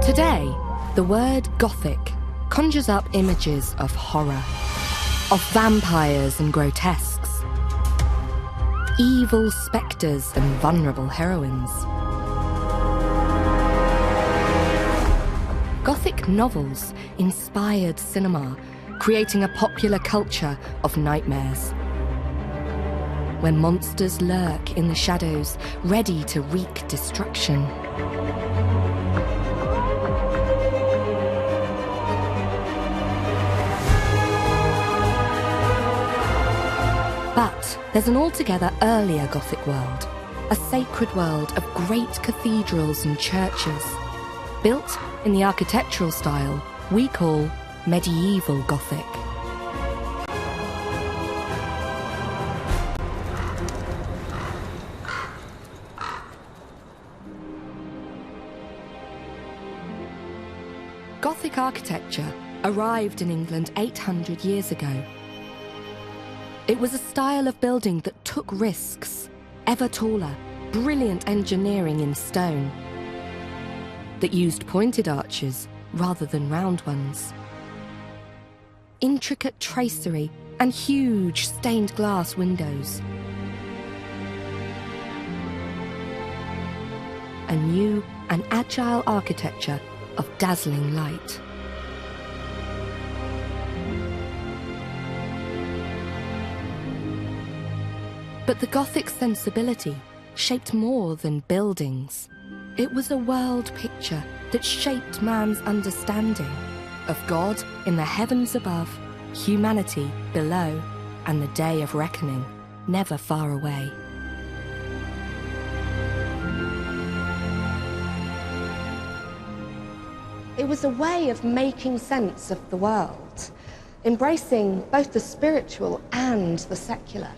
Today, the word Gothic conjures up images of horror, of vampires and grotesques, evil spectres and vulnerable heroines. Gothic novels inspired cinema, creating a popular culture of nightmares, where monsters lurk in the shadows, ready to wreak destruction. But there's an altogether earlier Gothic world, a sacred world of great cathedrals and churches, built in the architectural style we call medieval Gothic. Gothic architecture arrived in England 800 years ago. It was a style of building that took risks, ever taller, brilliant engineering in stone, that used pointed arches rather than round ones, intricate tracery and huge stained glass windows, a new and agile architecture of dazzling light. But the Gothic sensibility shaped more than buildings. It was a world picture that shaped man's understanding of God in the heavens above, humanity below, and the day of reckoning never far away. It was a way of making sense of the world, embracing both the spiritual and the secular.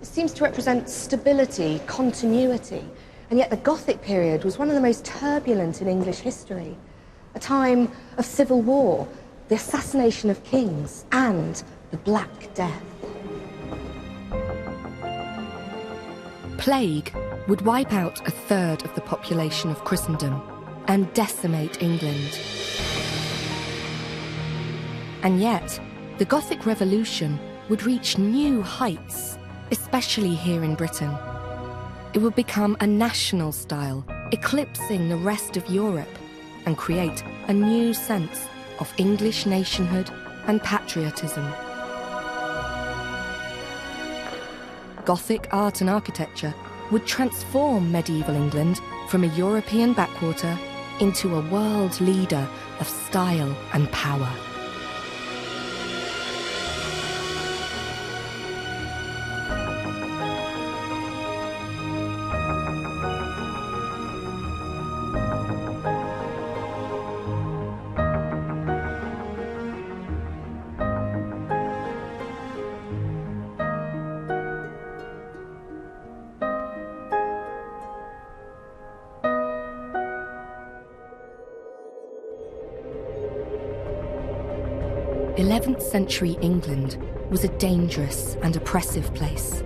It seems to represent stability, continuity, and yet the Gothic period was one of the most turbulent in English history. A time of civil war, the assassination of kings, and the Black Death. Plague would wipe out a third of the population of Christendom and decimate England. And yet, the Gothic Revolution would reach new heights, especially here in Britain. It would become a national style, eclipsing the rest of Europe, and create a new sense of English nationhood and patriotism. Gothic art and architecture would transform medieval England from a European backwater into a world leader of style and power. '11th century England was a dangerous and oppressive place.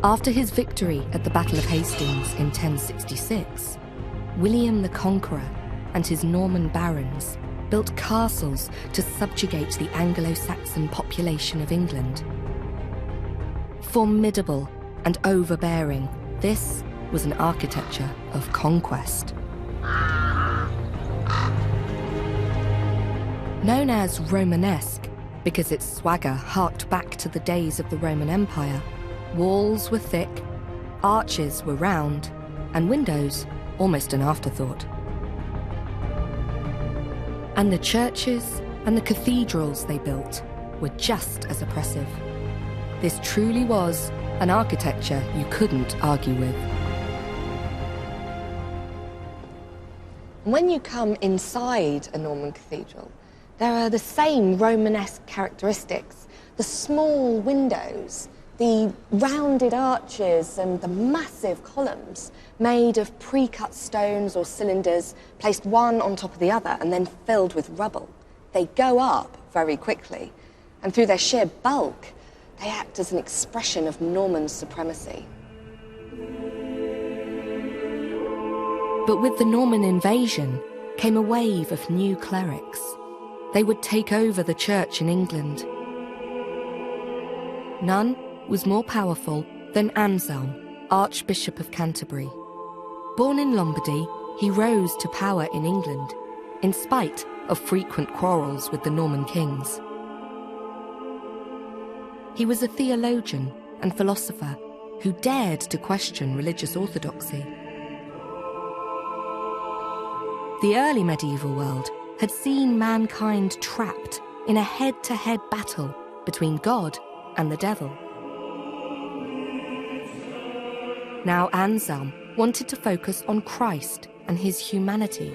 After his victory at the Battle of Hastings in 1066, William the Conqueror and his Norman barons built castles to subjugate the Anglo-Saxon population of England. Formidable and overbearing, this was an architecture of conquest. Known as Romanesque because its swagger harked back to the days of the Roman Empire, walls were thick, arches were round, and windows almost an afterthought. And the churches and the cathedrals they built were just as oppressive. This truly was an architecture you couldn't argue with. When you come inside a Norman cathedral, there are the same Romanesque characteristics. The small windows, the rounded arches and the massive columns made of pre-cut stones or cylinders placed one on top of the other and then filled with rubble. They go up very quickly, and through their sheer bulk, they act as an expression of Norman supremacy. But with the Norman invasion came a wave of new clerics. They would take over the church in England. None was more powerful than Anselm, Archbishop of Canterbury. Born in Lombardy, he rose to power in England, in spite of frequent quarrels with the Norman kings. He was a theologian and philosopher who dared to question religious orthodoxy. The early medieval world had seen mankind trapped in a head-to-head battle between God and the devil. Now Anselm wanted to focus on Christ and his humanity.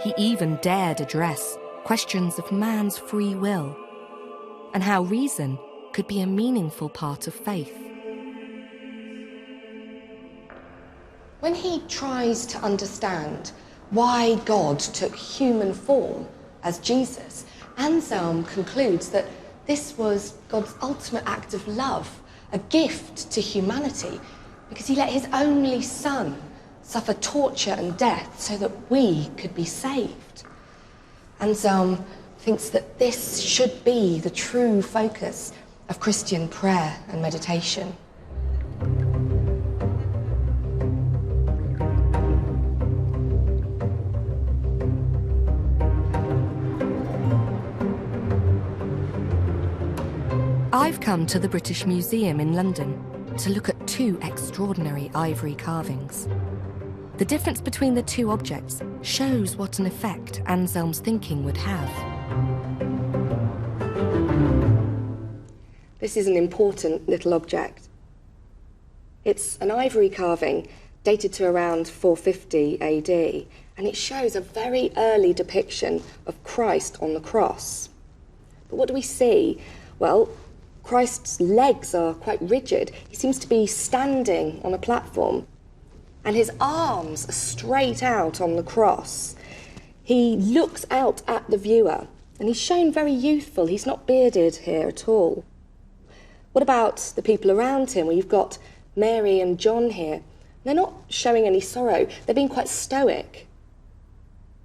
He even dared address questions of man's free will and how reason could be a meaningful part of faith. When he tries to understand why God took human form as Jesus, Anselm concludes that this was God's ultimate act of love, a gift to humanity, because he let his only son suffer torture and death so that we could be saved. Anselm thinks that this should be the true focus of Christian prayer and meditation. I've come to the British Museum in London to look at two extraordinary ivory carvings. The difference between the two objects shows what an effect Anselm's thinking would have. This is an important little object. It's an ivory carving dated to around 450 AD, and it shows a very early depiction of Christ on the cross. But what do we see? Well, Christ's legs are quite rigid. He seems to be standing on a platform, and his arms are straight out on the cross. He looks out at the viewer, and he's shown very youthful. He's not bearded here at all. What about the people around him? Well, you've got Mary and John here. They're not showing any sorrow. They're being quite stoic.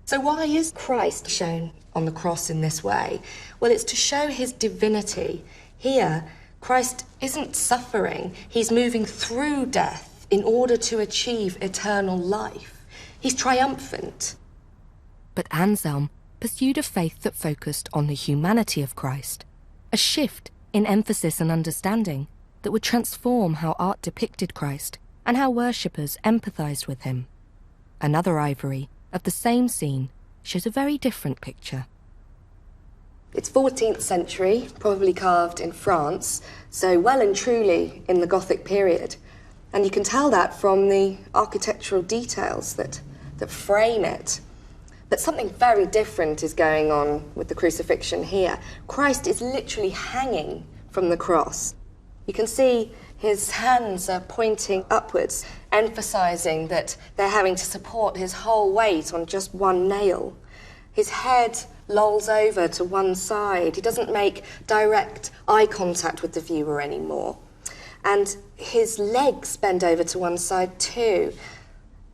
So why is Christ shown on the cross in this way? Well, it's to show his divinity. Here, Christ isn't suffering. He's moving through death in order to achieve eternal life. He's triumphant. But Anselm pursued a faith that focused on the humanity of Christ, a shift in emphasis and understanding that would transform how art depicted Christ and how worshippers empathized with him. Another ivory of the same scene shows a very different picture. It's 14th century, probably carved in France, so well and truly in the Gothic period. And you can tell that from the architectural details that frame it. But something very different is going on with the crucifixion here. Christ is literally hanging from the cross. You can see his hands are pointing upwards, emphasizing that they're having to support his whole weight on just one nail. His head lolls over to one side. He doesn't make direct eye contact with the viewer anymore. And his legs bend over to one side too.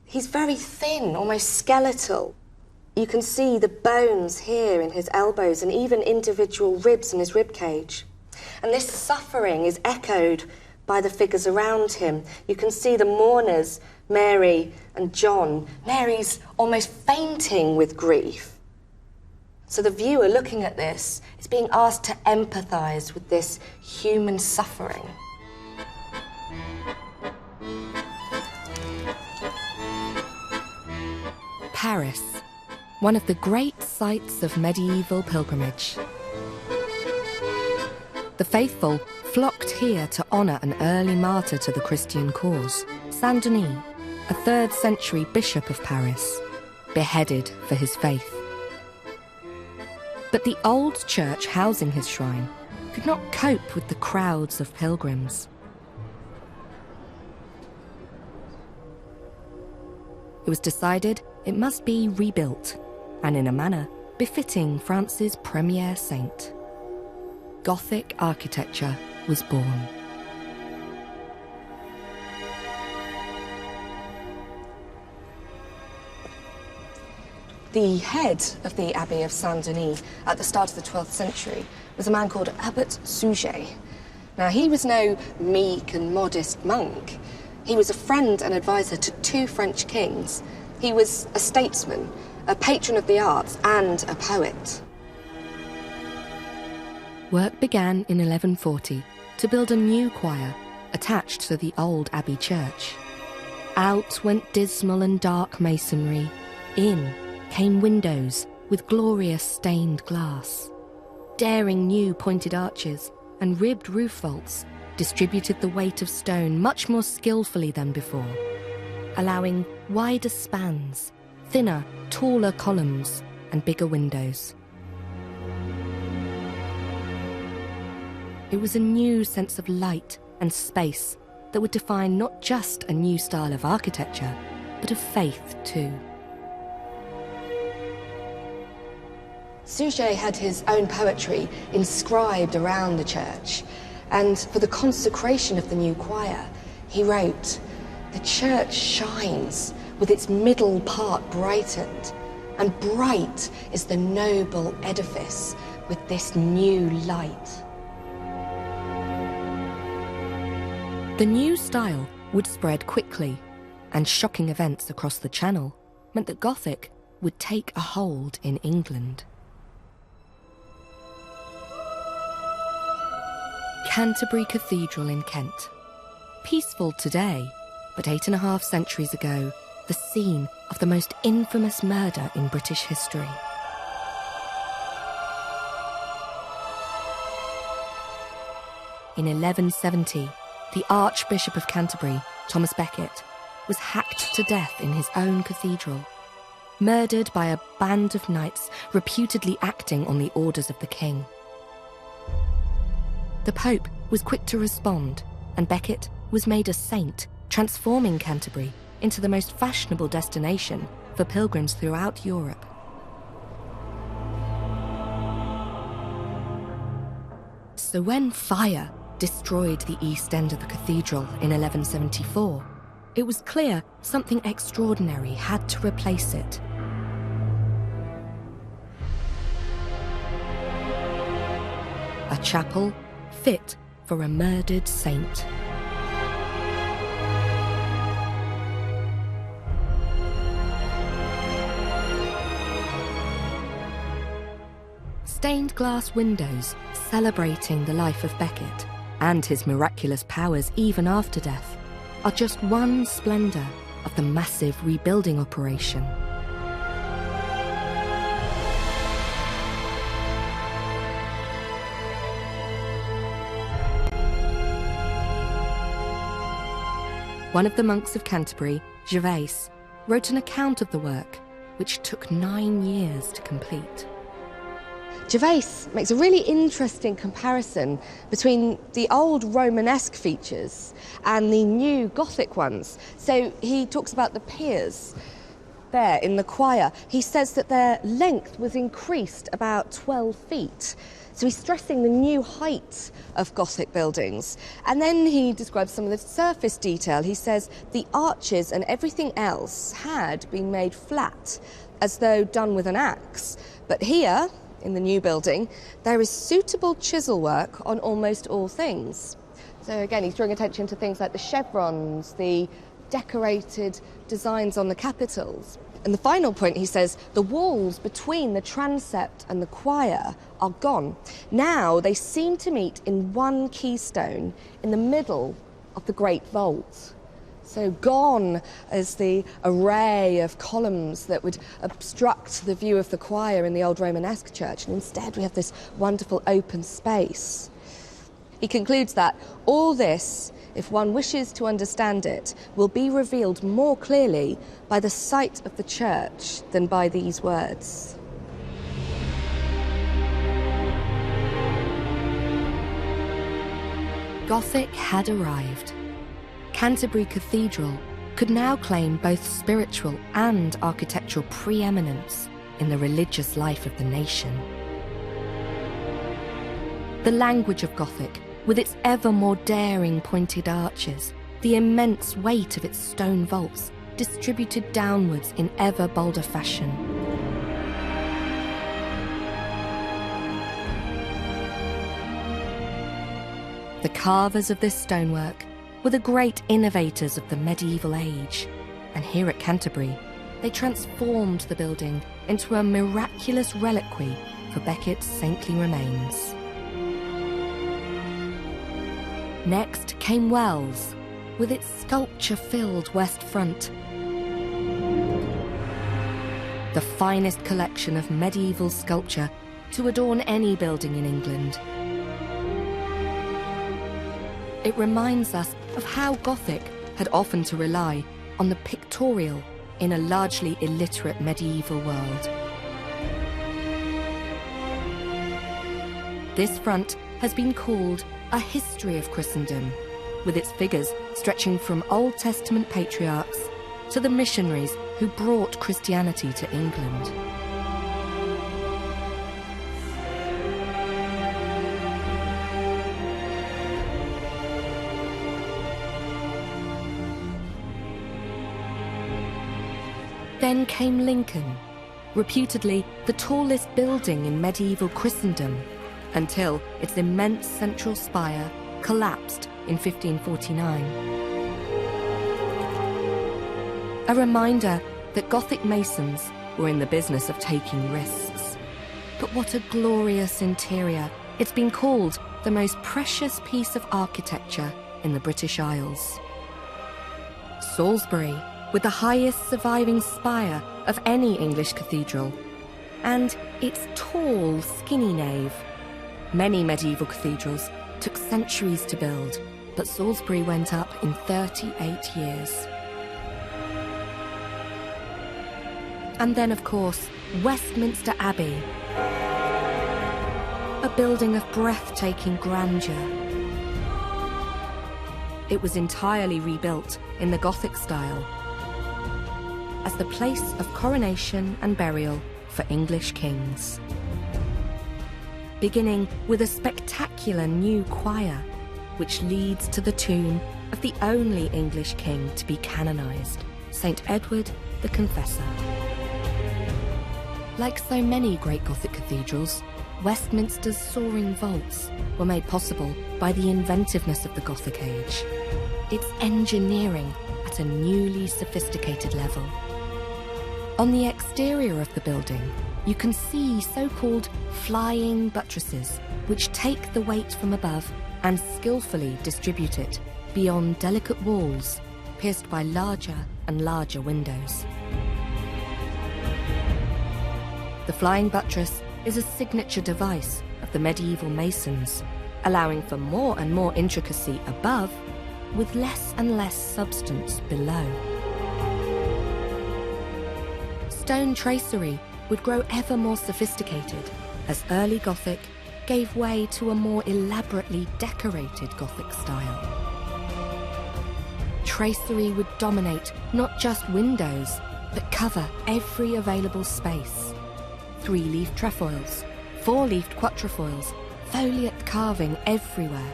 He's very thin, almost skeletal. You can see the bones here in his elbows and even individual ribs in his rib cage. And this suffering is echoed by the figures around him. You can see the mourners, Mary and John. Mary's almost fainting with grief. So the viewer looking at this is being asked to empathize with this human suffering. Paris, one of the great sites of medieval pilgrimage. The faithful flocked here to honor an early martyr to the Christian cause, Saint Denis, a 3rd century bishop of Paris, beheaded for his faith. But the old church housing his shrine could not cope with the crowds of pilgrims. It was decided it must be rebuilt, and in a manner befitting France's premier saint. Gothic architecture was born. The head of the Abbey of Saint-Denis at the start of the 12th century was a man called Abbot Suger. Now, he was no meek and modest monk. He was a friend and advisor to two French kings. He was a statesman, a patron of the arts, and a poet. Work began in 1140 to build a new choir attached to the old abbey church. Out went dismal and dark masonry. In came windows with glorious stained glass. Daring new pointed arches and ribbed roof vaults distributed the weight of stone much more skillfully than before, allowing wider spans, thinner, taller columns, and bigger windows. It was a new sense of light and space that would define not just a new style of architecture, but of faith too. Suger had his own poetry inscribed around the church, and for the consecration of the new choir, he wrote, "The church shines with its middle part brightened, and bright is the noble edifice with this new light." The new style would spread quickly, and shocking events across the Channel meant that Gothic would take a hold in England. Canterbury Cathedral in Kent. Peaceful today, but 8.5 centuries ago, the scene of the most infamous murder in British history. In 1170, the Archbishop of Canterbury, Thomas Becket, was hacked to death in his own cathedral, murdered by a band of knights reputedly acting on the orders of the king. The Pope was quick to respond, and Becket was made a saint, transforming Canterbury into the most fashionable destination for pilgrims throughout Europe. So when fire destroyed the east end of the cathedral in 1174, it was clear something extraordinary had to replace it. A chapel fit for a murdered saint. Stained glass windows celebrating the life of Becket and his miraculous powers even after death are just one splendour of the massive rebuilding operation. One of the monks of Canterbury, Gervase, wrote an account of the work, which took 9 years to complete. Gervase makes a really interesting comparison between the old Romanesque features and the new Gothic ones. So he talks about the piers there in the choir. He says that their length was increased about 12 feet. So he's stressing the new height of Gothic buildings. And then he describes some of the surface detail. He says the arches and everything else had been made flat, as though done with an axe. But here, in the new building, there is suitable chisel work on almost all things. So again, he's drawing attention to things like the chevrons, the decorated designs on the capitals. And the final point, he says, the walls between the transept and the choir are gone. Now they seem to meet in one keystone in the middle of the great vault. So gone is the array of columns that would obstruct the view of the choir in the old Romanesque church, and instead we have this wonderful open space. He concludes that all this, if one wishes to understand it, will be revealed more clearly by the sight of the church than by these words. Gothic had arrived. Canterbury Cathedral could now claim both spiritual and architectural preeminence in the religious life of the nation. The language of Gothic, with its ever more daring pointed arches, the immense weight of its stone vaults distributed downwards in ever bolder fashion. The carvers of this stonework were the great innovators of the medieval age, and here at Canterbury, they transformed the building into a miraculous reliquary for Becket's saintly remains. Next came Wells, with its sculpture-filled west front. The finest collection of medieval sculpture to adorn any building in England. It reminds us of how Gothic had often to rely on the pictorial in a largely illiterate medieval world. This front has been called a history of Christendom, with its figures stretching from Old Testament patriarchs to the missionaries who brought Christianity to England. Then came Lincoln, reputedly the tallest building in medieval Christendom, until its immense central spire collapsed in 1549. A reminder that Gothic masons were in the business of taking risks. But what a glorious interior! It's been called the most precious piece of architecture in the British Isles. Salisbury, with the highest surviving spire of any English cathedral, and its tall, skinny nave. Many medieval cathedrals took centuries to build, but Salisbury went up in 38 years. And then, of course, Westminster Abbey, a building of breathtaking grandeur. It was entirely rebuilt in the Gothic style, as the place of coronation and burial for English kings. Beginning with a spectacular new choir, which leads to the tomb of the only English king to be canonised, St. Edward the Confessor. Like so many great Gothic cathedrals, Westminster's soaring vaults were made possible by the inventiveness of the Gothic age, its engineering at a newly sophisticated level. On the exterior of the building, you can see so-called flying buttresses, which take the weight from above and skillfully distribute it beyond delicate walls pierced by larger and larger windows. The flying buttress is a signature device of the medieval masons, allowing for more and more intricacy above with less and less substance below. Stone tracery would grow ever more sophisticated as early Gothic gave way to a more elaborately decorated Gothic style. Tracery would dominate not just windows, but cover every available space. 3-leaf trefoils, 4-leafed quatrefoils, foliate carving everywhere,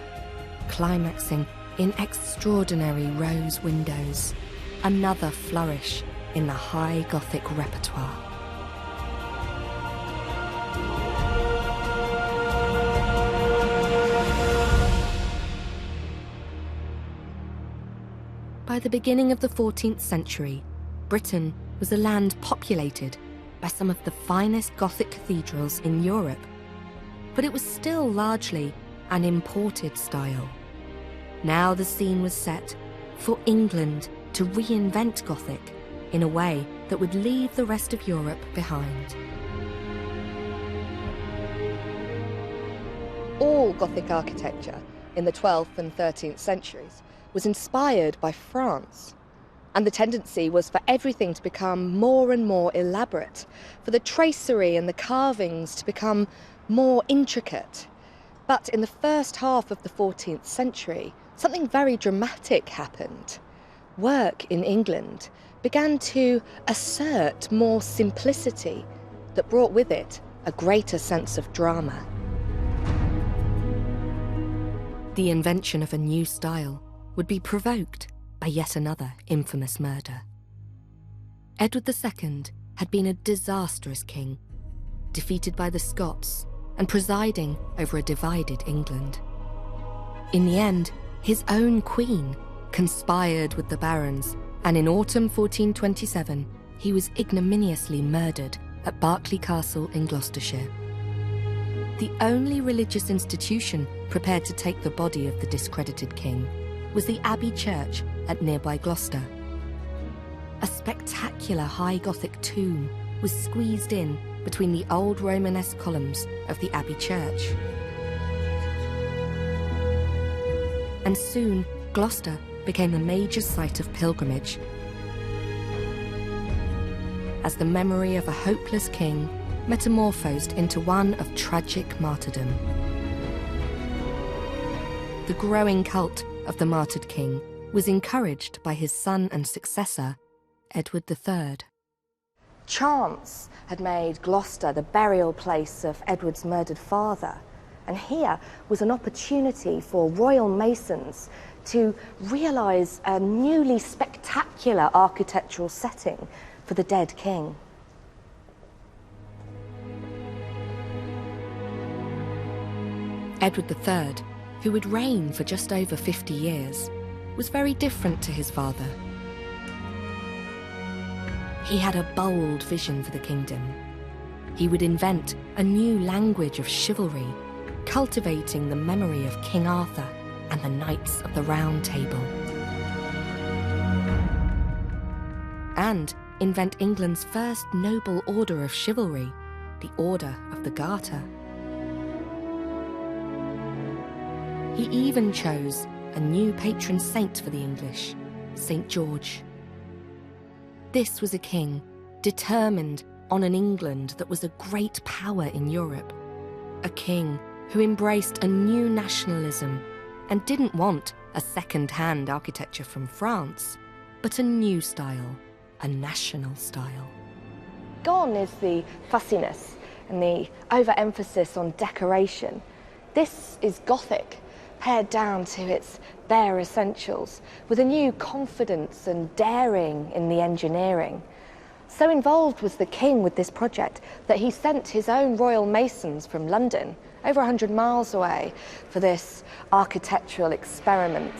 climaxing in extraordinary rose windows, another flourish in the high Gothic repertoire. By the beginning of the 14th century, Britain was a land populated by some of the finest Gothic cathedrals in Europe, but it was still largely an imported style. Now the scene was set for England to reinvent Gothic in a way that would leave the rest of Europe behind. All Gothic architecture in the 12th and 13th centuries was inspired by France, and the tendency was for everything to become more and more elaborate, for the tracery and the carvings to become more intricate. But in the first half of the 14th century, something very dramatic happened. Work in England began to assert more simplicity that brought with it a greater sense of drama. The invention of a new style would be provoked by yet another infamous murder. Edward II had been a disastrous king, defeated by the Scots and presiding over a divided England. In the end, his own queen conspired with the barons, and in autumn 1427, he was ignominiously murdered at Berkeley Castle in Gloucestershire. The only religious institution prepared to take the body of the discredited king was the Abbey Church at nearby Gloucester. A spectacular high Gothic tomb was squeezed in between the old Romanesque columns of the Abbey Church. And soon, Gloucester became a major site of pilgrimage, as the memory of a hopeless king metamorphosed into one of tragic martyrdom. The growing cult of the martyred king was encouraged by his son and successor, Edward III. Chance had made Gloucester the burial place of Edward's murdered father, and here was an opportunity for royal masons to realise a newly spectacular architectural setting for the dead king. Edward III, who would reign for just over 50 years, was very different to his father. He had a bold vision for the kingdom. He would invent a new language of chivalry, cultivating the memory of King Arthur and the Knights of the Round Table. And invent England's first noble order of chivalry, the Order of the Garter. He even chose a new patron saint for the English, St. George. This was a king determined on an England that was a great power in Europe, a king who embraced a new nationalism and didn't want a second-hand architecture from France, but a new style, a national style. Gone is the fussiness and the overemphasis on decoration. This is Gothic, pared down to its bare essentials, with a new confidence and daring in the engineering. So involved was the king with this project that he sent his own royal masons from London, over 100 miles away, for this architectural experiment.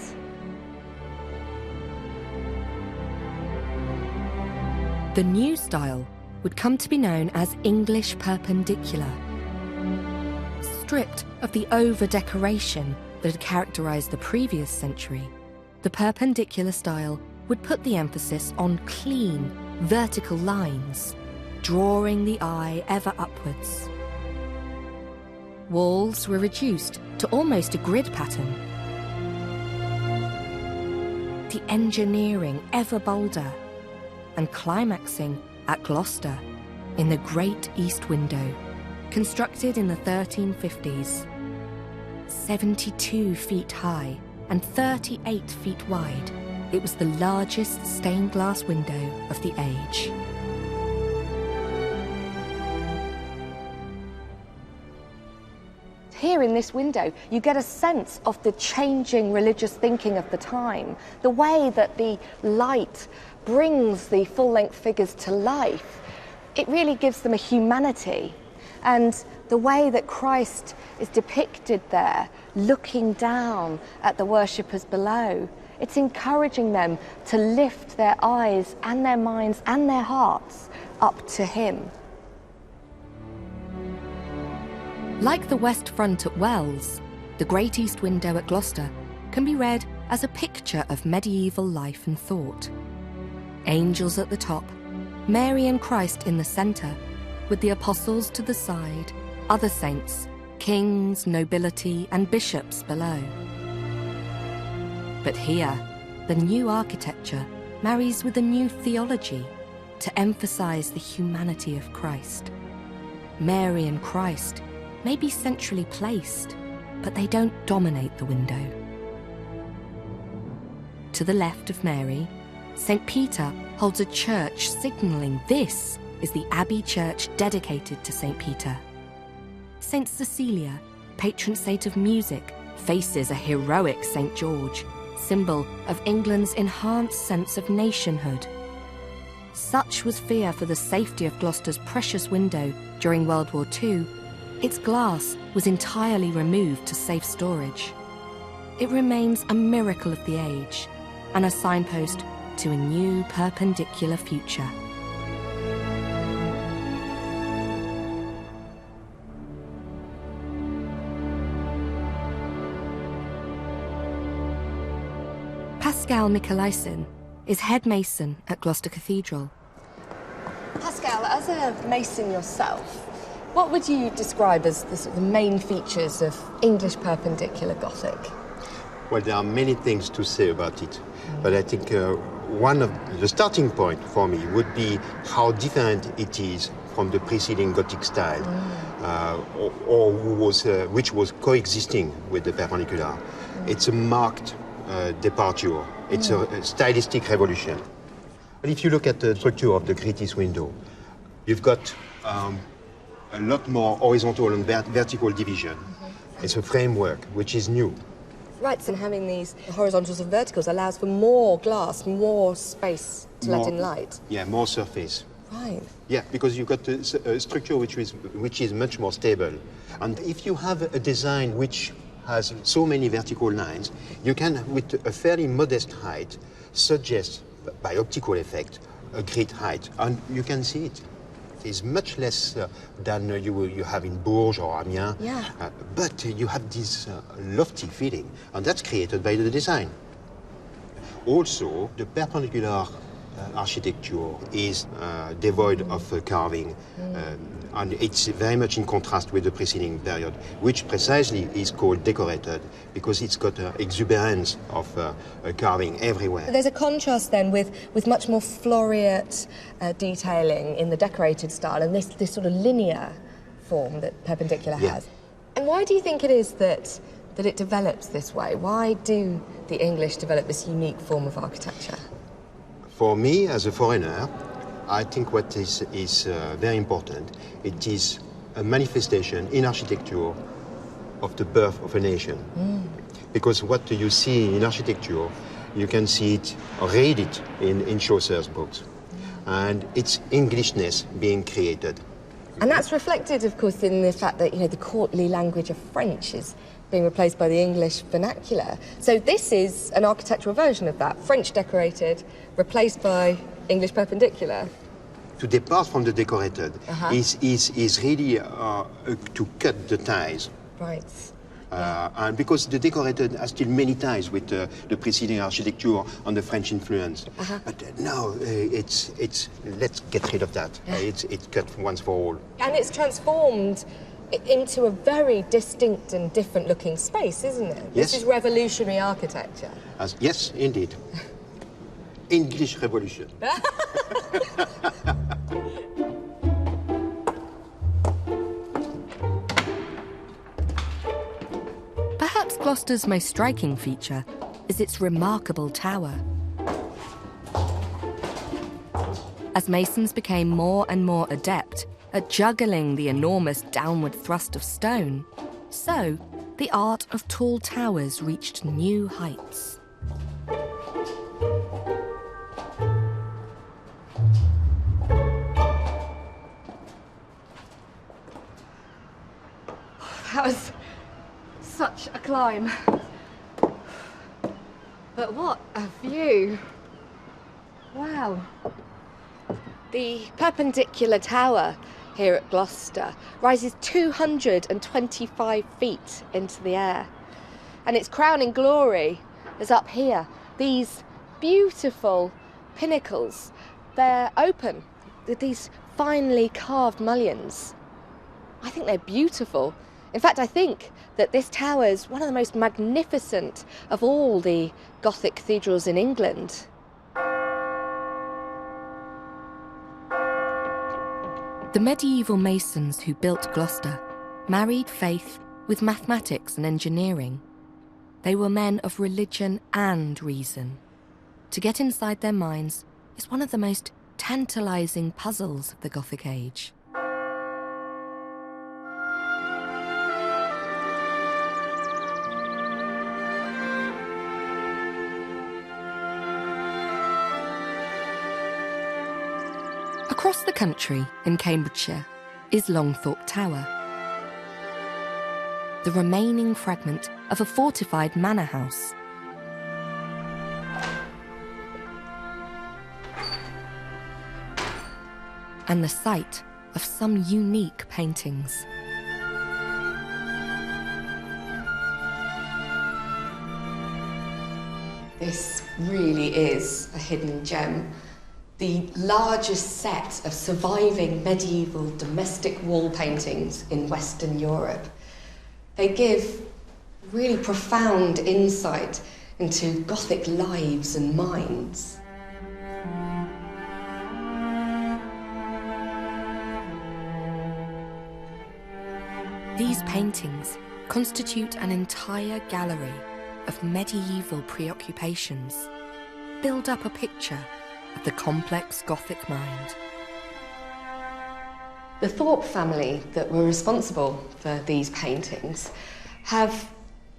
The new style would come to be known as English Perpendicular. Stripped of the over-decoration that had characterised the previous century, the Perpendicular style would put the emphasis on clean, vertical lines, drawing the eye ever upwards. Walls were reduced to almost a grid pattern. The engineering ever bolder, and climaxing at Gloucester in the Great East Window, constructed in the 1350s. 72 feet high and 38 feet wide, it was the largest stained glass window of the age. Here in this window, you get a sense of the changing religious thinking of the time, the way that the light brings the full-length figures to life. It really gives them a humanity. And the way that Christ is depicted there, looking down at the worshippers below, it's encouraging them to lift their eyes and their minds and their hearts up to him. Like the West Front at Wells, the Great East Window at Gloucester can be read as a picture of medieval life and thought. Angels at the top, Mary and Christ in the centre, with the apostles to the side, other saints, kings, nobility, and bishops below. But here, the new architecture marries with a new theology to emphasise the humanity of Christ. Mary and Christ may be centrally placed, but they don't dominate the window. To the left of Mary, St. Peter holds a church signalling this is the Abbey Church dedicated to St. Peter. St. Cecilia, patron saint of music, faces a heroic St. George, symbol of England's enhanced sense of nationhood. Such was fear for the safety of Gloucester's precious window during World War II, its glass was entirely removed to safe storage. it remains a miracle of the age and a signpost to a new perpendicular future. Pascal Micolaisen is head mason at Gloucester Cathedral. Pascal, as a mason yourself, what would you describe as the sort of main features of English perpendicular Gothic? Well, there are many things to say about it, but I think one of the starting point for me would be how different it is from the preceding Gothic style, which was coexisting with the perpendicular. It's a marked departure. It's a stylistic revolution. But if you look at the structure of the Cretis window, you've got a lot more horizontal and vertical division. It's a framework which is new. Right, and having these horizontals and verticals allows for more glass, more space to let in light. Yeah, more surface. Right. Yeah, because you've got a structure which is much more stable. And if you have a design which has so many vertical lines, you can, with a fairly modest height, suggest, by optical effect, a great height. And you can see it. It's much less than you have in Bourges or Amiens. Yeah. But you have this lofty feeling, and that's created by the design. Also, the perpendicular architecture is devoid of carving, and it's very much in contrast with the preceding period, which precisely is called decorated, because it's got exuberance of carving everywhere. There's a contrast then with much more floreate detailing in the decorated style and this sort of linear form that perpendicular has. And why do you think it is that it develops this way? Why do the English develop this unique form of architecture? For me, as a foreigner, I think what is very important, it is a manifestation in architecture of the birth of a nation. Because what you see in architecture, you can see it or read it in Chaucer's books. And it's Englishness being created. And that's reflected, of course, in the fact that, the courtly language of French is being replaced by the English vernacular. So this is an architectural version of that, French decorated, replaced by English perpendicular. To depart from the decorated is really to cut the ties. Right. And because the decorated has still many ties with the preceding architecture and the French influence. But now it's let's get rid of that. It's cut once for all. And it's transformed into a very distinct and different looking space, isn't it? Yes. This is revolutionary architecture. Yes, indeed. English Revolution. Perhaps Gloucester's most striking feature is its remarkable tower. As masons became more and more adept at juggling the enormous downward thrust of stone, so the art of tall towers reached new heights. That was such a climb. But what a view. Wow. The perpendicular tower here at Gloucester rises 225 feet into the air. And its crowning glory is up here. These beautiful pinnacles, they're open with these finely carved mullions. I think they're beautiful. In fact, I think that this tower is one of the most magnificent of all the Gothic cathedrals in England. The medieval masons who built Gloucester married faith with mathematics and engineering. They were men of religion and reason. To get inside their minds is one of the most tantalising puzzles of the Gothic age. Across the country in Cambridgeshire is Longthorpe Tower. the remaining fragment of a fortified manor house. And the site of some unique paintings. This really is a hidden gem. The largest set of surviving medieval domestic wall paintings in Western Europe. They give really profound insight into Gothic lives and minds. These paintings constitute an entire gallery of medieval preoccupations, build up a picture of the complex Gothic mind. The Thorpe family that were responsible for these paintings have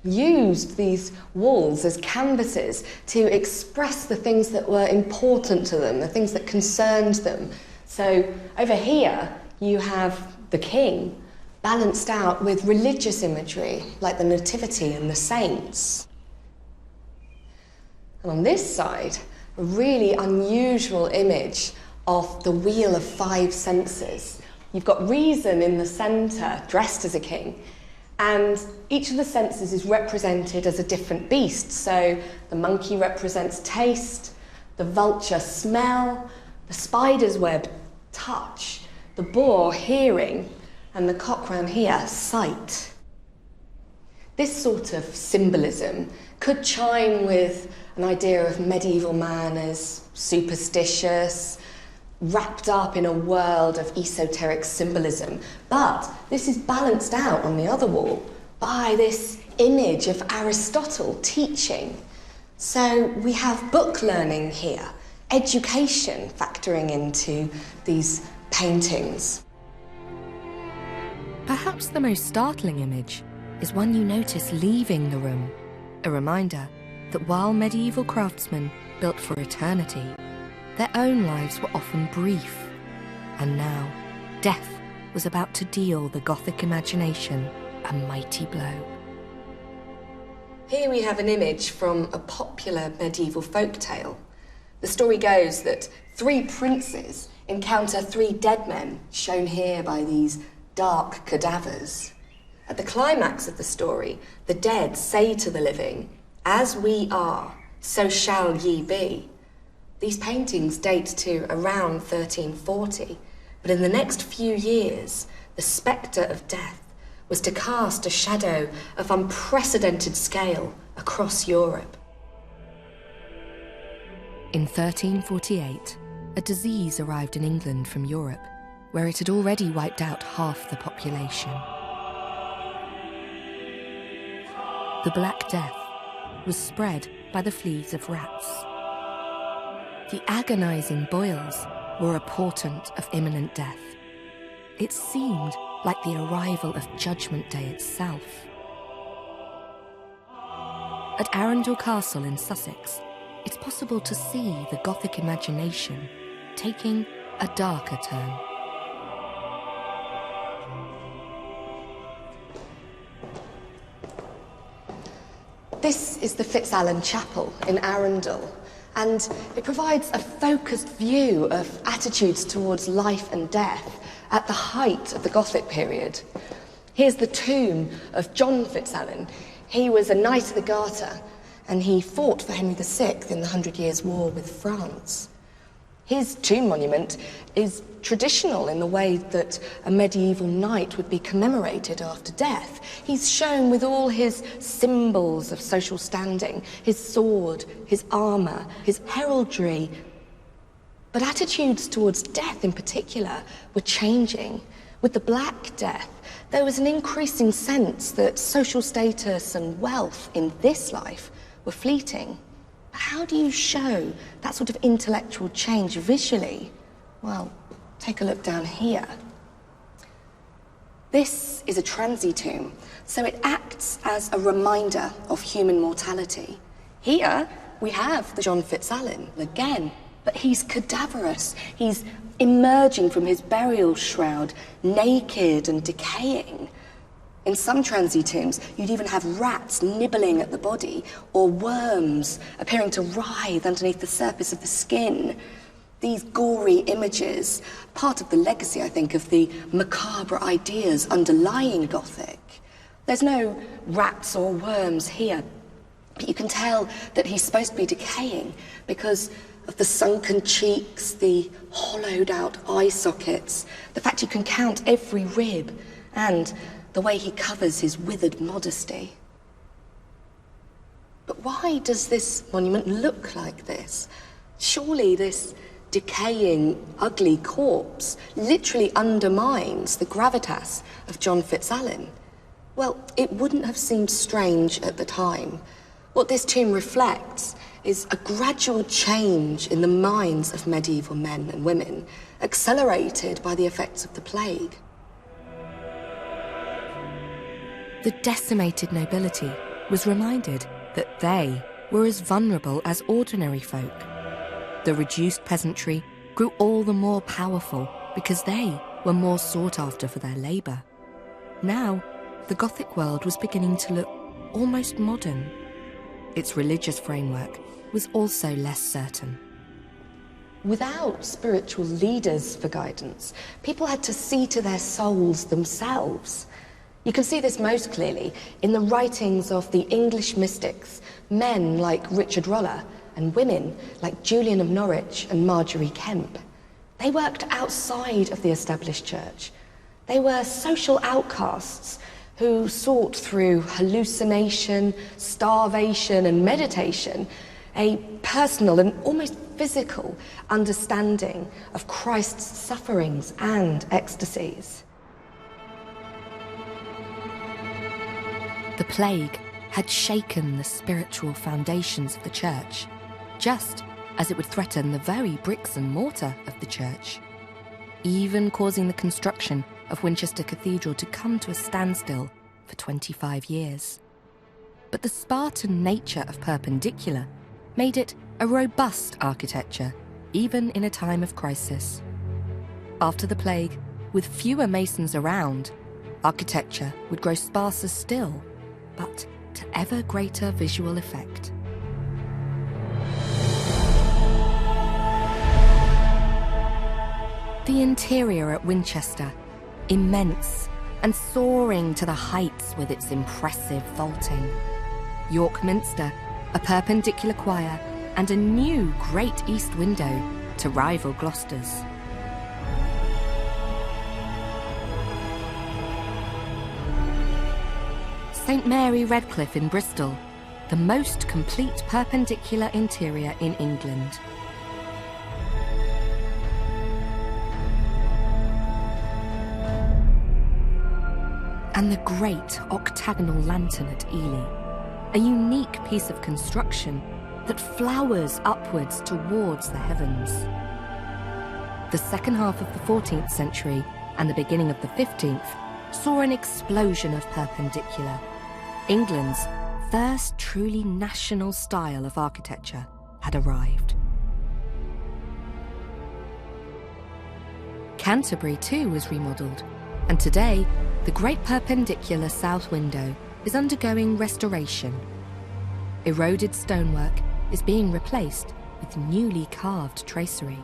used these walls as canvases to express the things that were important to them, the things that concerned them. So over here you have the king balanced out with religious imagery like the Nativity and the saints. And on this side, a really unusual image of the Wheel of Five Senses. You've got Reason in the centre, dressed as a king, and each of the senses is represented as a different beast. So the monkey represents taste, the vulture smell, the spider's web touch, the boar hearing, and the cock round here sight. This sort of symbolism could chime with an idea of medieval man as superstitious, wrapped up in a world of esoteric symbolism. But this is balanced out on the other wall by this image of Aristotle teaching. So we have book learning here, education factoring into these paintings. Perhaps the most startling image is one you notice leaving the room, a reminder that while medieval craftsmen built for eternity, their own lives were often brief, and now death was about to deal the Gothic imagination a mighty blow. Here we have an image from a popular medieval folk tale. The story goes that three princes encounter three dead men, shown here by these dark cadavers. At the climax of the story, the dead say to the living, "As we are, so shall ye be." These paintings date to around 1340, but in the next few years, the spectre of death was to cast a shadow of unprecedented scale across Europe. In 1348, a disease arrived in England from Europe, where it had already wiped out half the population. The Black Death was spread by the fleas of rats. The agonizing boils were a portent of imminent death. It seemed like the arrival of Judgment Day itself. At Arundel Castle in Sussex, it's possible to see the Gothic imagination taking a darker turn. This is the Fitzalan Chapel in Arundel, and it provides a focused view of attitudes towards life and death at the height of the Gothic period. Here's the tomb of John Fitzalan. He was a Knight of the Garter, and he fought for Henry VI in the 100 Years' War with France. His tomb monument is traditional in the way that a medieval knight would be commemorated after death. He's shown with all his symbols of social standing, his sword, his armour, his heraldry. But attitudes towards death in particular were changing. With the Black Death, there was an increasing sense that social status and wealth in this life were fleeting. How do you show that sort of intellectual change visually? Well, take a look down here. This is a transitomb, so it acts as a reminder of human mortality. Here we have the John Fitzalan again, but he's cadaverous. He's emerging from his burial shroud, naked and decaying. In some Transy tombs, you'd even have rats nibbling at the body, or worms appearing to writhe underneath the surface of the skin. These gory images, part of the legacy, I think, of the macabre ideas underlying Gothic. There's no rats or worms here, but you can tell that he's supposed to be decaying because of the sunken cheeks, the hollowed out eye sockets, the fact you can count every rib, and the way he covers his withered modesty. But why does this monument look like this? Surely this decaying, ugly corpse literally undermines the gravitas of John Fitzalan. Well, it wouldn't have seemed strange at the time. What this tomb reflects is a gradual change in the minds of medieval men and women, accelerated by the effects of the plague. The decimated nobility was reminded that they were as vulnerable as ordinary folk. The reduced peasantry grew all the more powerful because they were more sought after for their labour. Now, the Gothic world was beginning to look almost modern. Its religious framework was also less certain. Without spiritual leaders for guidance, people had to see to their souls themselves. You can see this most clearly in the writings of the English mystics, men like Richard Roller, and women like Julian of Norwich and Marjorie Kemp. They worked outside of the established church. They were social outcasts who sought through hallucination, starvation, and meditation a personal and almost physical understanding of Christ's sufferings and ecstasies. The plague had shaken the spiritual foundations of the church, just as it would threaten the very bricks and mortar of the church, even causing the construction of Winchester Cathedral to come to a standstill for 25 years. But the Spartan nature of Perpendicular made it a robust architecture, even in a time of crisis. After the plague, with fewer masons around, architecture would grow sparser still, but to ever greater visual effect. The interior at Winchester, immense and soaring to the heights with its impressive vaulting. York Minster, a Perpendicular choir, and a new great east window to rival Gloucester's. St Mary Redcliffe in Bristol, the most complete Perpendicular interior in England. And the great octagonal lantern at Ely, a unique piece of construction that flowers upwards towards the heavens. The second half of the 14th century and the beginning of the 15th saw an explosion of Perpendicular, England's first truly national style of architecture had arrived. Canterbury too was remodelled, and today the great Perpendicular south window is undergoing restoration. Eroded stonework is being replaced with newly carved tracery.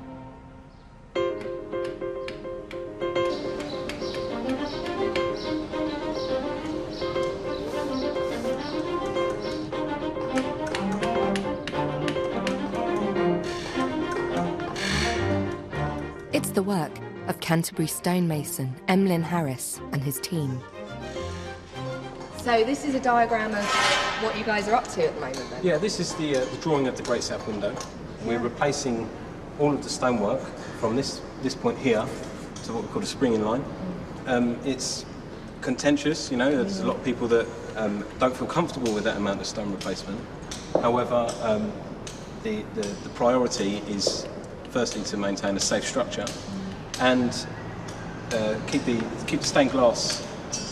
It's the work of Canterbury stonemason Emlyn Harris and his team. So this is a diagram of what you guys are up to at the moment then? Yeah, this is the drawing of the Great South Window. We're replacing all of the stonework from this point here to what we call a springing line. It's contentious, you know, there's a lot of people that don't feel comfortable with that amount of stone replacement. However, the priority is firstly to maintain a safe structure and keep the stained glass,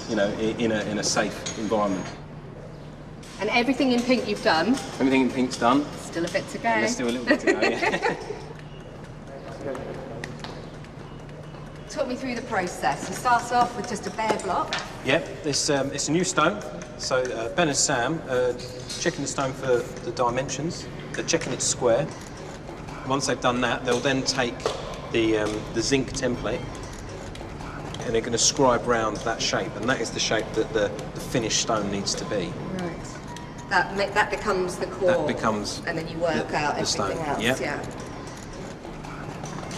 you know, in a safe environment. And everything in pink you've done? Everything in pink's done. Still a bit to go. There's still a little bit to go, yeah. Talk me through the process. You start off with just a bare block. Yep, it's a new stone. So Ben and Sam are checking the stone for the dimensions. They're checking it's square. Once they've done that, they'll then take the zinc template and they're going to scribe round that shape, and that is the shape that the finished stone needs to be. Right. That becomes the core. That becomes and then you work out everything stone. else. Yep. Yeah.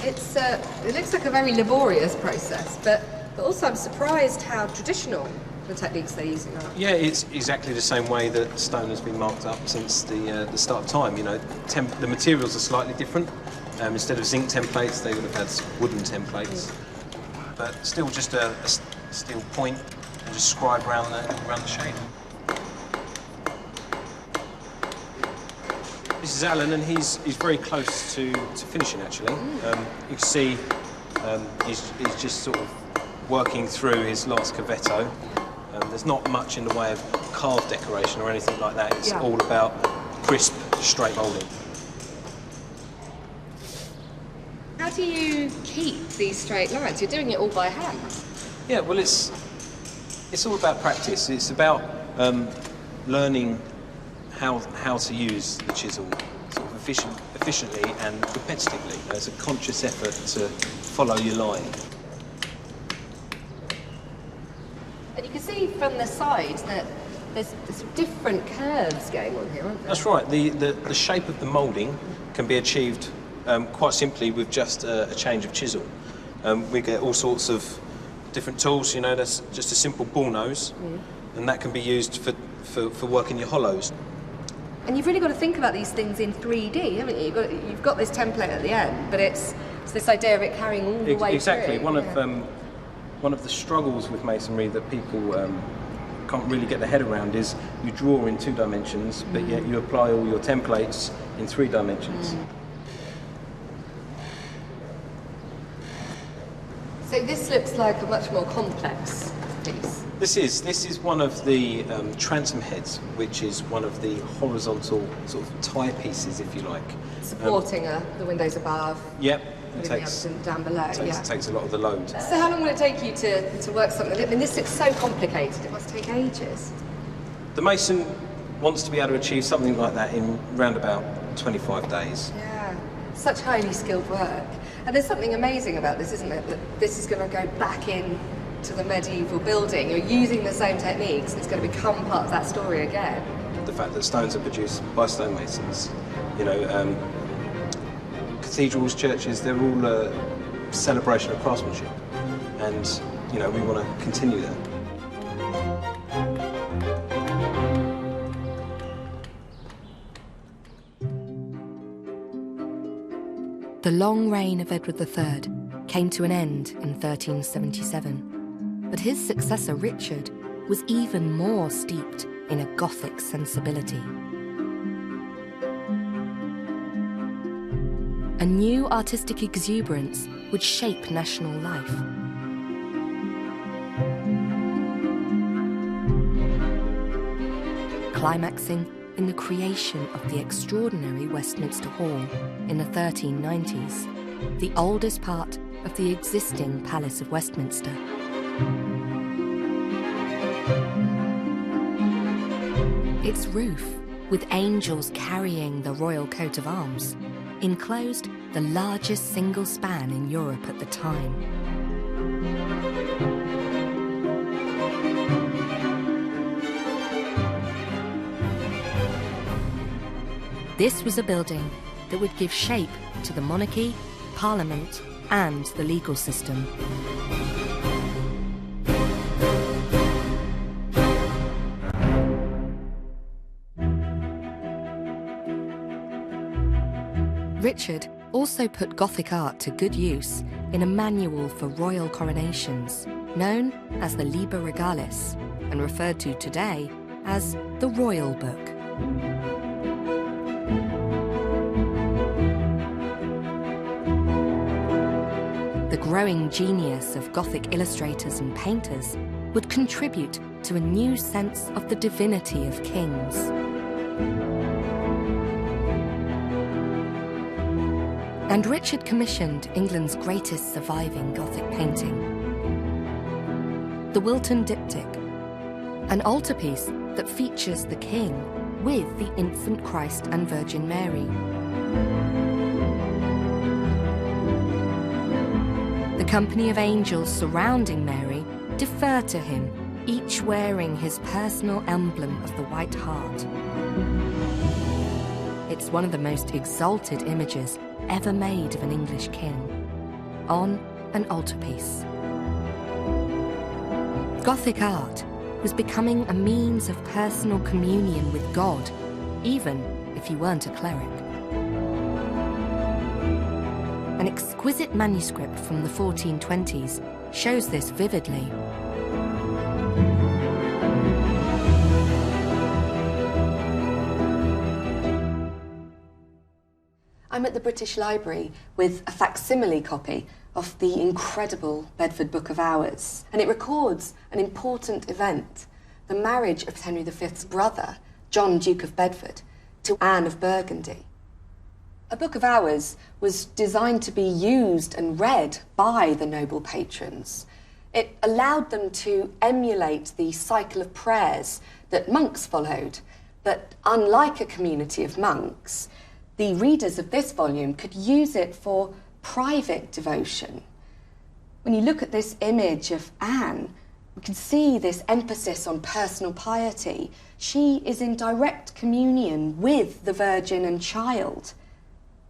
It looks like a very laborious process, but also I'm surprised how traditional the techniques they're using are. Yeah, it's exactly the same way that stone has been marked up since the start of time. You know, the materials are slightly different. Instead of zinc templates, they would have had wooden templates. But still just a steel point and just scribe around the shape. This is Alan, and he's very close to finishing, actually. You can see he's just sort of working through his last cavetto. There's not much in the way of carved decoration or anything like that. It's all about crisp, straight moulding. How do you keep these straight lines? You're doing it all by hand. Yeah, well, it's all about practice. It's about learning how to use the chisel sort of efficiently and repetitively. It's a conscious effort to follow your line. And you can see from the sides that there's different curves going on here, aren't there? That's right. The shape of the moulding can be achieved quite simply with just a change of chisel. We get all sorts of different tools. You know, that's just a simple bull nose, and that can be used for working your hollows. And you've really got to think about these things in 3D, haven't you? You've got this template at the end, but it's this idea of it carrying all the way exactly. through. One of the struggles with masonry that people can't really get their head around is you draw in 2 dimensions, but yet you apply all your templates in 3 dimensions. So this looks like a much more complex piece. This is one of the transom heads, which is one of the horizontal sort of tie pieces, if you like. Supporting the windows above. Yep. It takes down below. Takes a lot of the load. So how long will it take you to work something? I mean, this looks so complicated. It must take ages. The mason wants to be able to achieve something like that in round about 25 days. Yeah, such highly skilled work. And there's something amazing about this, isn't it? That this is going to go back in to the medieval building. You're using the same techniques, and it's going to become part of that story again. The fact that stones are produced by stonemasons, you know, cathedrals, churches, they're all a celebration of craftsmanship, and you know, we want to continue that. The long reign of Edward III came to an end in 1377, but his successor Richard was even more steeped in a Gothic sensibility. A new artistic exuberance would shape national life. Climaxing in the creation of the extraordinary Westminster Hall in the 1390s, the oldest part of the existing Palace of Westminster. Its roof, with angels carrying the royal coat of arms, enclosed the largest single span in Europe at the time. This was a building that would give shape to the monarchy, parliament, and the legal system. Richard also put Gothic art to good use in a manual for royal coronations, known as the Liber Regalis, and referred to today as the Royal Book. The growing genius of Gothic illustrators and painters would contribute to a new sense of the divinity of kings. And Richard commissioned England's greatest surviving Gothic painting, the Wilton Diptych, an altarpiece that features the King with the infant Christ and Virgin Mary. The company of angels surrounding Mary defer to him, each wearing his personal emblem of the White Hart. It's one of the most exalted images ever made of an English king, on an altarpiece. Gothic art was becoming a means of personal communion with God, even if you weren't a cleric. An exquisite manuscript from the 1420s shows this vividly. I'm at the British Library with a facsimile copy of the incredible Bedford Book of Hours, and it records an important event, the marriage of Henry V's brother, John, Duke of Bedford, to Anne of Burgundy. A Book of Hours was designed to be used and read by the noble patrons. It allowed them to emulate the cycle of prayers that monks followed, but unlike a community of monks, the readers of this volume could use it for private devotion. When you look at this image of Anne, we can see this emphasis on personal piety. She is in direct communion with the Virgin and Child.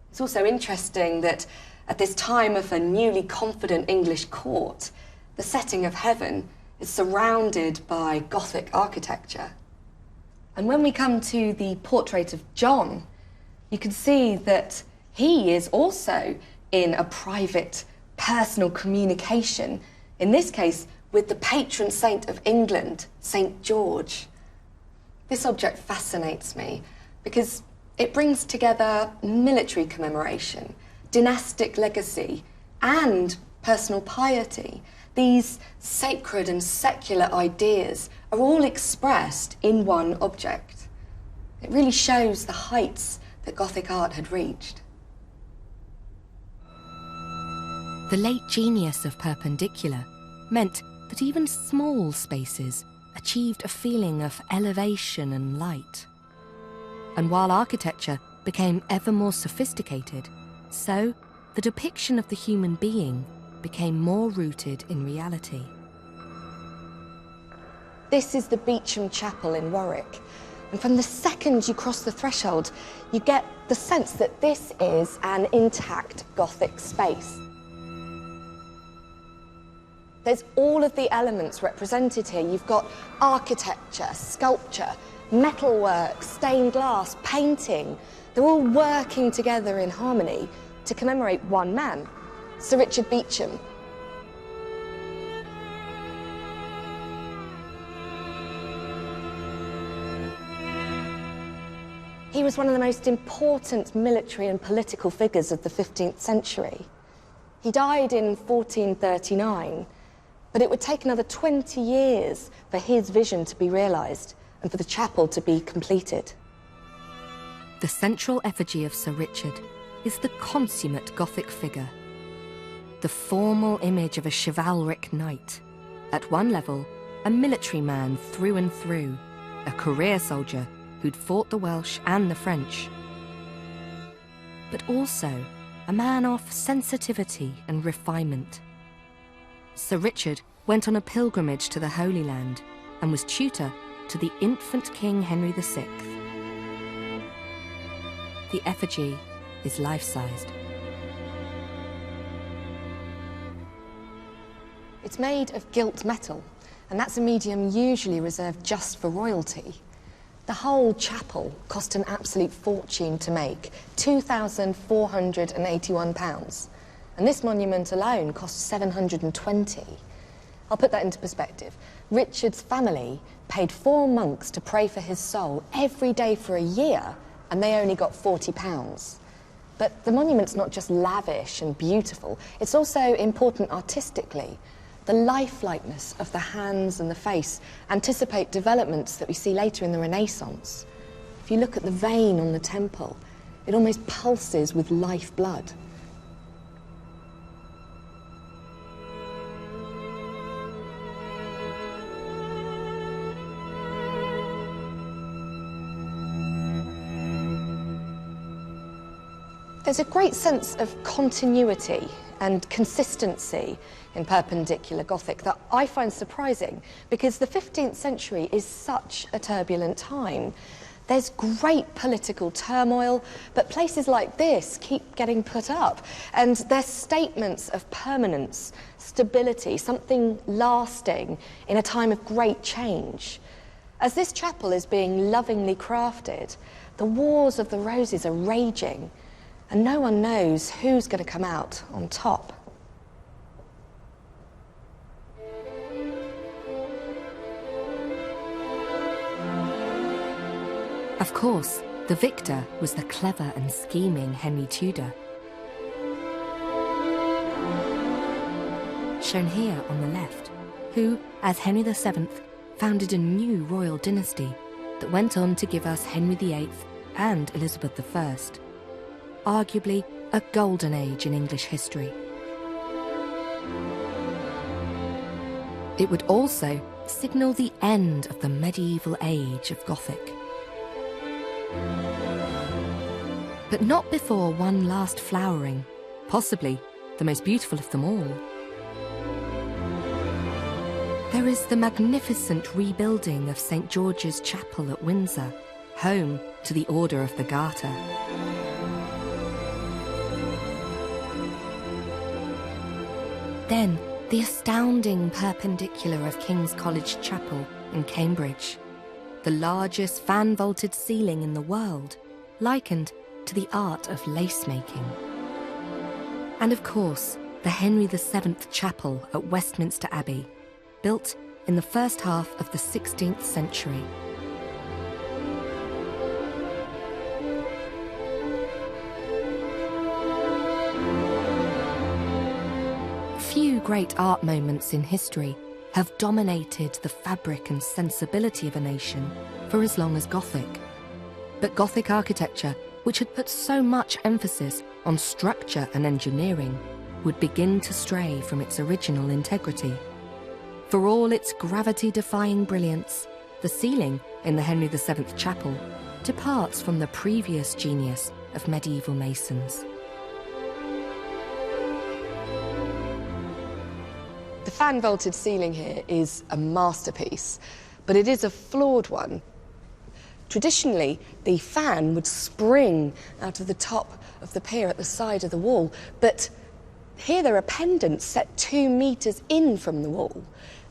It's also interesting that at this time of a newly confident English court, the setting of heaven is surrounded by Gothic architecture. And when we come to the portrait of John, you can see that he is also in a private, personal communication, in this case with the patron saint of England, St. George. This object fascinates me because it brings together military commemoration, dynastic legacy, and personal piety. These sacred and secular ideas are all expressed in one object. It really shows the heights that Gothic art had reached. The late genius of Perpendicular meant that even small spaces achieved a feeling of elevation and light. And while architecture became ever more sophisticated, so the depiction of the human being became more rooted in reality. This is the Beauchamp Chapel in Warwick. And from the second you cross the threshold, you get the sense that this is an intact Gothic space. There's all of the elements represented here. You've got architecture, sculpture, metalwork, stained glass, painting. They're all working together in harmony to commemorate one man, Sir Richard Beauchamp. He was one of the most important military and political figures of the 15th century. He died in 1439, but it would take another 20 years for his vision to be realised and for the chapel to be completed. The central effigy of Sir Richard is the consummate Gothic figure, the formal image of a chivalric knight. At one level, a military man through and through, a career soldier who'd fought the Welsh and the French, but also a man of sensitivity and refinement. Sir Richard went on a pilgrimage to the Holy Land and was tutor to the infant King Henry VI. The effigy is life-sized. It's made of gilt metal, and that's a medium usually reserved just for royalty. The whole chapel cost an absolute fortune to make, £2,481. And this monument alone cost 720. I'll put that into perspective. Richard's family paid 4 monks to pray for his soul every day for a year, and they only got £40. But the monument's not just lavish and beautiful, it's also important artistically. The lifelikeness of the hands and the face anticipate developments that we see later in the Renaissance. If you look at the vein on the temple, it almost pulses with lifeblood. There's a great sense of continuity and consistency in Perpendicular Gothic that I find surprising, because the 15th century is such a turbulent time. There's great political turmoil, but places like this keep getting put up, and they're statements of permanence, stability, something lasting in a time of great change. As this chapel is being lovingly crafted, the Wars of the Roses are raging, and no one knows who's going to come out on top. Of course, the victor was the clever and scheming Henry Tudor. Shown here on the left, who, as Henry VII, founded a new royal dynasty that went on to give us Henry VIII and Elizabeth I, arguably a golden age in English history. It would also signal the end of the medieval age of Gothic. But not before one last flowering, possibly the most beautiful of them all. There is the magnificent rebuilding of St. George's Chapel at Windsor, home to the Order of the Garter. Then, the astounding Perpendicular of King's College Chapel in Cambridge, the largest fan-vaulted ceiling in the world, likened to the art of lace-making. And of course, the Henry VII Chapel at Westminster Abbey, built in the first half of the 16th century. Few great art moments in history have dominated the fabric and sensibility of a nation for as long as Gothic. But Gothic architecture, which had put so much emphasis on structure and engineering, would begin to stray from its original integrity. For all its gravity-defying brilliance, the ceiling in the Henry VII Chapel departs from the previous genius of medieval masons. The fan-vaulted ceiling here is a masterpiece, but it is a flawed one. Traditionally, the fan would spring out of the top of the pier at the side of the wall, but here there are pendants set 2 meters in from the wall,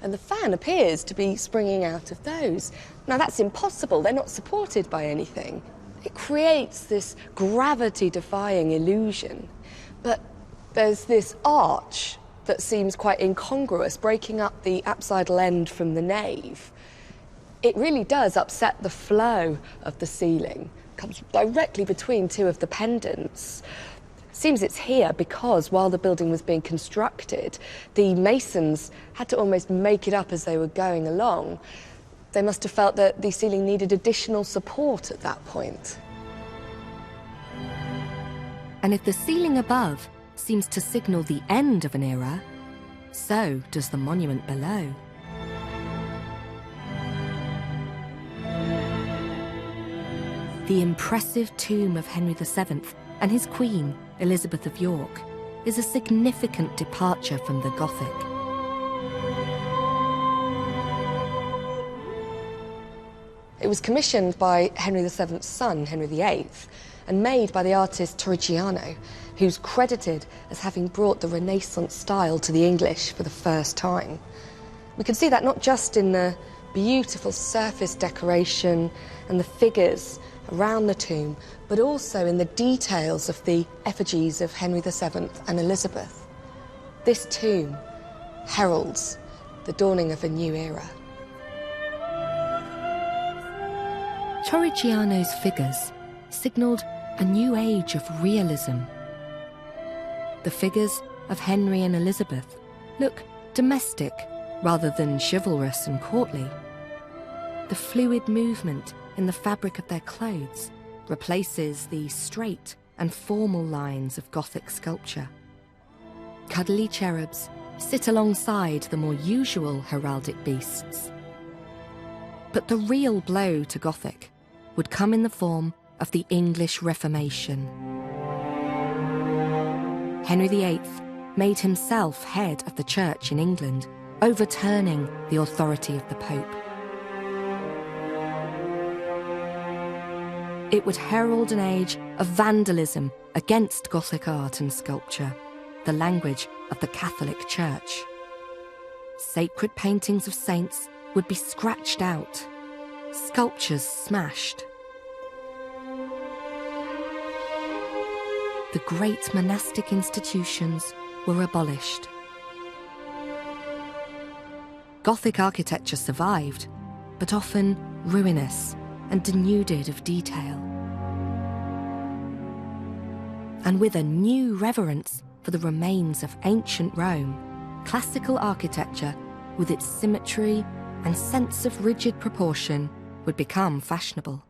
and the fan appears to be springing out of those. Now that's impossible, they're not supported by anything. It creates this gravity-defying illusion, but there's this arch that seems quite incongruous, breaking up the apsidal end from the nave. It really does upset the flow of the ceiling. It comes directly between 2 of the pendants. Seems it's here because while the building was being constructed, the masons had to almost make it up as they were going along. They must have felt that the ceiling needed additional support at that point. And if the ceiling above seems to signal the end of an era, so does the monument below. The impressive tomb of Henry VII and his queen, Elizabeth of York, is a significant departure from the Gothic. It was commissioned by Henry VII's son, Henry VIII, and made by the artist Torrigiano, who's credited as having brought the Renaissance style to the English for the first time. We can see that not just in the beautiful surface decoration and the figures around the tomb, but also in the details of the effigies of Henry VII and Elizabeth. This tomb heralds the dawning of a new era. Torrigiano's figures signalled a new age of realism. The figures of Henry and Elizabeth look domestic rather than chivalrous and courtly. The fluid movement in the fabric of their clothes replaces the straight and formal lines of Gothic sculpture. Cuddly cherubs sit alongside the more usual heraldic beasts. But the real blow to Gothic would come in the form of the English Reformation. Henry VIII made himself head of the church in England, overturning the authority of the Pope. It would herald an age of vandalism against Gothic art and sculpture, the language of the Catholic Church. Sacred paintings of saints would be scratched out, sculptures smashed. The great monastic institutions were abolished. Gothic architecture survived, but often ruinous and denuded of detail. And with a new reverence for the remains of ancient Rome, classical architecture, with its symmetry and sense of rigid proportion, would become fashionable.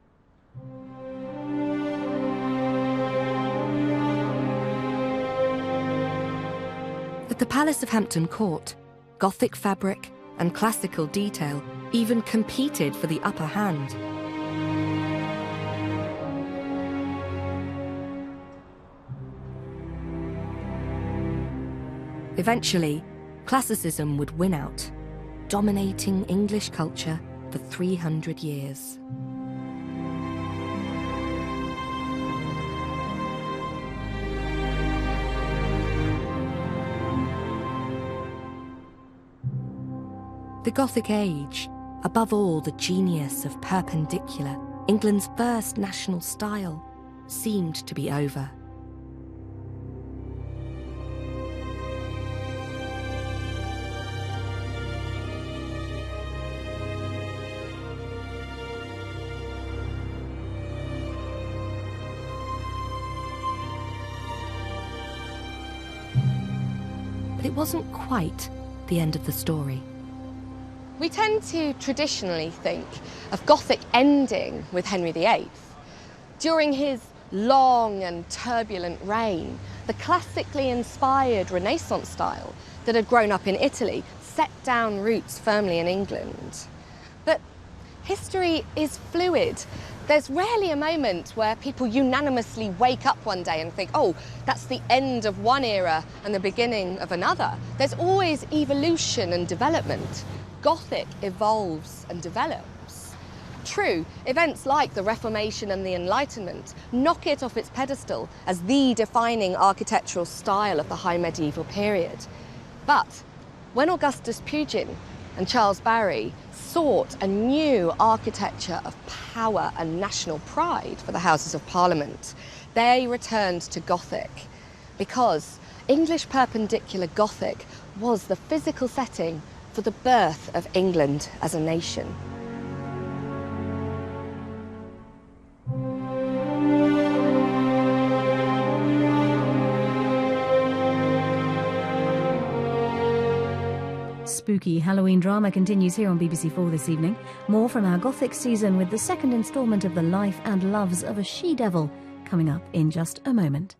At the Palace of Hampton Court, Gothic fabric and classical detail even competed for the upper hand. Eventually, classicism would win out, dominating English culture for 300 years. The Gothic Age, above all the genius of Perpendicular, England's first national style, seemed to be over. But it wasn't quite the end of the story. We tend to traditionally think of Gothic ending with Henry VIII. During his long and turbulent reign, the classically inspired Renaissance style that had grown up in Italy set down roots firmly in England. But history is fluid. There's rarely a moment where people unanimously wake up one day and think, oh, that's the end of one era and the beginning of another. There's always evolution and development. Gothic evolves and develops. True, events like the Reformation and the Enlightenment knock it off its pedestal as the defining architectural style of the high medieval period. But when Augustus Pugin and Charles Barry sought a new architecture of power and national pride for the Houses of Parliament, they returned to Gothic because English Perpendicular Gothic was the physical setting for the birth of England as a nation. Spooky Halloween drama continues here on BBC4 this evening. More from our Gothic season with the second instalment of The Life and Loves of a She-Devil coming up in just a moment.